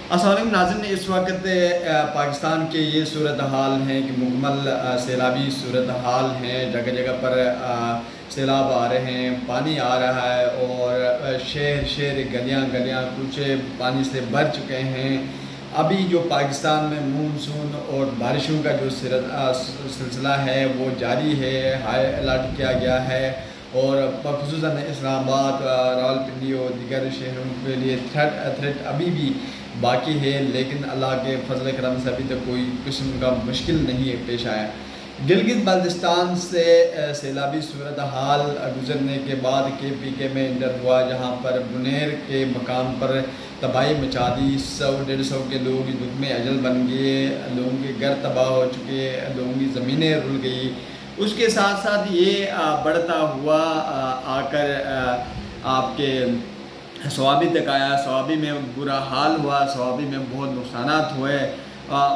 السلام علیکم ناظرین، اس وقت پاکستان کے یہ صورتحال ہیں کہ مکمل سیلابی صورتحال ہیں، جگہ جگہ پر سیلاب آ رہے ہیں، پانی آ رہا ہے اور شہر گلیاں کوچے پانی سے بھر چکے ہیں۔ ابھی جو پاکستان میں مونسون اور بارشوں کا جو سلسلہ ہے وہ جاری ہے، ہائی الرٹ کیا گیا ہے اور خصوصاً اسلام آباد، راولپنڈی اور دیگر شہروں کے لیے تھریٹ ابھی بھی باقی ہے، لیکن اللہ کے فضل کرم سے ابھی تک کوئی قسم کا مشکل نہیں ہے پیش آیا۔ گلگت بلتستان سے سیلابی صورتحال گزرنے کے بعد KPK میں انٹر ہوا، جہاں پر بنیر کے مقام پر تباہی مچا دی، 100-150 کے لوگ دکھ میں اجل بن گئے، لوگوں کے گھر تباہ ہو چکے، لوگوں کی زمینیں رل گئی۔ اس کے ساتھ ساتھ یہ بڑھتا ہوا آ کر آپ کے سوابی تک آیا، سوابی میں برا حال ہوا، سوابی میں بہت نقصانات ہوئے۔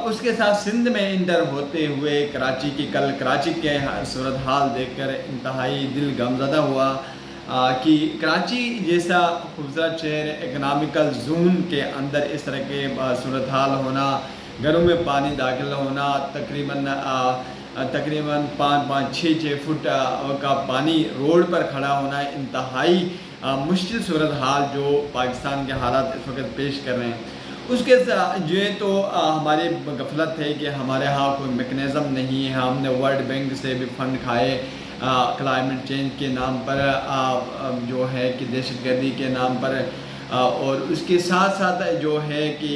اس کے ساتھ سندھ میں انٹر ہوتے ہوئے کراچی کے صورتحال دیکھ کر انتہائی دل غمزدہ ہوا کہ کراچی جیسا خوبصورت شہر، اکنامیکل زون کے اندر اس طرح کے صورتحال ہونا، گھروں میں پانی داخل ہونا، تقریباً 5-6 فٹ کا پانی روڈ پر کھڑا ہونا، انتہائی مشکل صورتحال جو پاکستان کے حالات اس وقت پیش کر رہے ہیں۔ اس کے یہ تو ہماری غفلت ہے کہ ہمارے ہاں کوئی میکنزم نہیں ہے۔ ہم نے ورلڈ بینک سے بھی فنڈ کھائے کلائمیٹ چینج کے نام پر، جو ہے کہ دہشت گردی کے نام پر، اور اس کے ساتھ ساتھ جو ہے کہ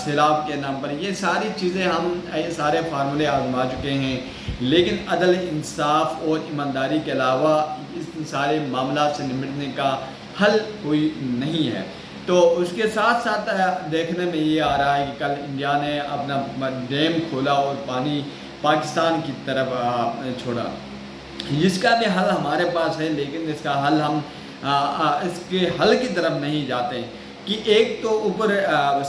سیلاب کے نام پر، یہ ساری چیزیں ہم سارے فارمولے آزما چکے ہیں، لیکن عدل، انصاف اور ایمانداری کے علاوہ اس سارے معاملات سے نمٹنے کا حل کوئی نہیں ہے۔ تو اس کے ساتھ ساتھ دیکھنے میں یہ آ رہا ہے کہ کل انڈیا نے اپنا ڈیم کھولا اور پانی پاکستان کی طرف چھوڑا، جس کا بھی حل ہمارے پاس ہے، لیکن اس کا حل ہم اس کے حل کی طرف نہیں جاتے کہ ایک تو اوپر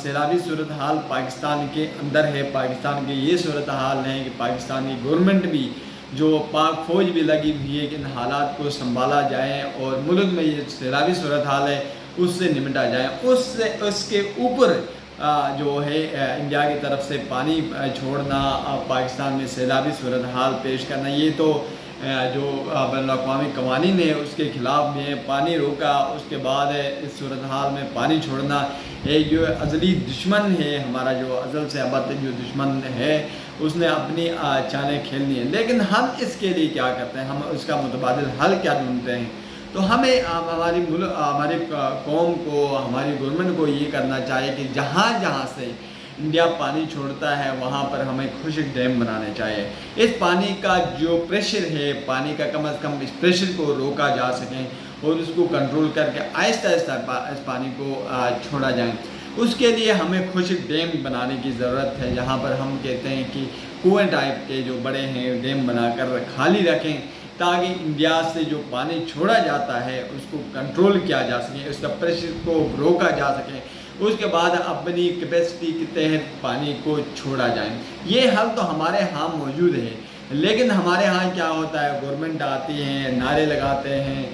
سیلابی صورتحال پاکستان کے اندر ہے، پاکستان کے یہ صورتحال ہے کہ پاکستان کی گورنمنٹ بھی، جو پاک فوج بھی لگی ہوئی ہے کہ ان حالات کو سنبھالا جائے اور ملک میں یہ سیلابی صورتحال ہے اس سے نمٹا جائے۔ اس کے اوپر جو ہے انڈیا کی طرف سے پانی چھوڑنا، پاکستان میں سیلابی صورتحال پیش کرنا، یہ تو جو بین الاقوامی قوانین ہے اس کے خلاف بھی ہے۔ پانی روکا، اس کے بعد اس صورتحال میں پانی چھوڑنا، ایک جو ازلی دشمن ہے ہمارا، جو ازل سے ابد جو دشمن ہے، اس نے اپنی چالیں کھیلنی ہے۔ لیکن ہم اس کے لیے کیا کرتے ہیں، ہم اس کا متبادل حل کیا ڈھونڈتے ہیں؟ تو ہمیں ہماری قوم کو، ہماری گورنمنٹ کو یہ کرنا چاہیے کہ جہاں سے انڈیا پانی چھوڑتا ہے وہاں پر ہمیں خشک ڈیم بنانے چاہیے۔ اس پانی کا جو پریشر ہے، پانی کا کم از کم اس پریشر کو روکا جا سکے اور اس کو کنٹرول کر کے آہستہ اس پانی کو چھوڑا جائے۔ اس کے لیے ہمیں خشک ڈیم بنانے کی ضرورت ہے، جہاں پر ہم کہتے ہیں کہ کنویں ٹائپ کے جو بڑے ہیں ڈیم بنا کر خالی رکھیں، تاکہ انڈیا سے جو پانی چھوڑا جاتا ہے اس کو کنٹرول کیا جا سکے، اس کا پریشر کو روکا جا سکے، اس کے بعد اپنی کیپیسٹی کے تحت پانی کو چھوڑا جائے۔ یہ حل تو ہمارے ہاں موجود ہے، لیکن ہمارے ہاں کیا ہوتا ہے، گورنمنٹ آتی ہے، نعرے لگاتے ہیں،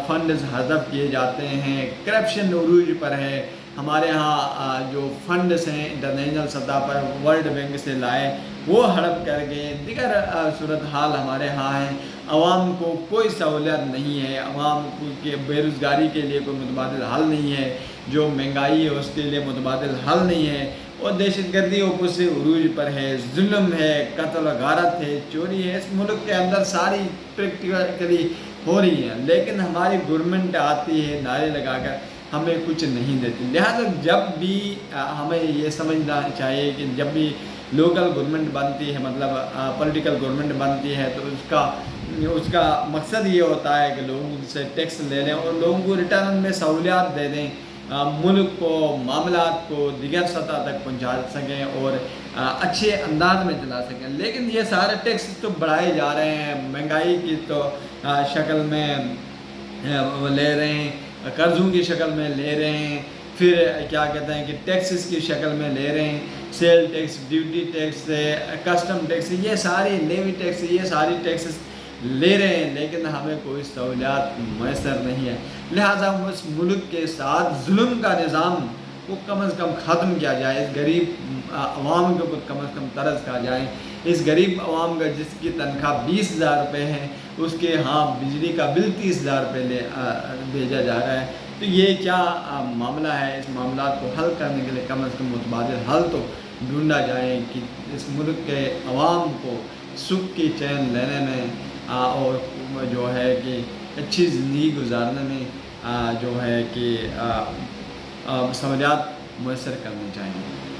فنڈز حذف کیے جاتے ہیں، کرپشن عروج پر ہے۔ ہمارے ہاں جو فنڈز ہیں انٹرنیشنل سطح پر ورلڈ بینک سے لائے، وہ ہڑپ کر گئے، دیگر صورتحال ہمارے ہاں ہیں۔ عوام کو کوئی سہولت نہیں ہے، عوام کے بے روزگاری کے لیے کوئی متبادل حل نہیں ہے، جو مہنگائی ہے اس کے لیے متبادل حل نہیں ہے، اور دہشت گردی اوپر سے عروج پر ہے، ظلم ہے، قتل و غارت ہے، چوری ہے، اس ملک کے اندر ساری پریکٹیکلی ہو رہی ہیں، لیکن ہماری گورنمنٹ آتی ہے نعرے لگا کر، ہمیں کچھ نہیں دیتی۔ لہٰذا جب بھی ہمیں یہ سمجھنا چاہیے کہ جب بھی لوکل گورنمنٹ بنتی ہے، مطلب پولیٹیکل گورنمنٹ بنتی ہے، تو اس کا مقصد یہ ہوتا ہے کہ لوگوں سے ٹیکس لے لیں اور لوگوں کو ریٹرن میں سہولیات دے دیں، ملک کو، معاملات کو دیگر سطح تک پہنچا سکیں اور اچھے انداز میں چلا سکیں۔ لیکن یہ سارے ٹیکس تو بڑھائے جا رہے ہیں، مہنگائی کی تو شکل میں لے رہے ہیں، قرضوں کی شکل میں لے رہے ہیں، پھر کیا کہتے ہیں کہ ٹیکسز کی شکل میں لے رہے ہیں، sale tax, duty tax, custom tax, یہ ساری لیوی ٹیکس، یہ ساری ٹیکسز لے رہے ہیں، لیکن ہمیں کوئی سہولیات میسر نہیں ہے۔ لہٰذا ہم اس ملک کے ساتھ ظلم کا نظام وہ کم از کم ختم کیا جائے، اس غریب عوام کے اوپر کم از کم ترس کھا جائے۔ اس غریب عوام کا جس کی تنخواہ 20,000 روپے ہے، اس کے ہاں بجلی کا بل 30,000 روپے بھیجا جا رہا ہے، تو یہ کیا معاملہ ہے؟ اس معاملات کو حل کرنے کے لیے کم از کم متبادل حل تو ڈھونڈا جائے کہ اس ملک کے عوام کو سکھ کی چین لینے میں اور جو ہے کہ اچھی زندگی گزارنے میں جو ہے کہ سہولیات میسر کرنی چاہیے۔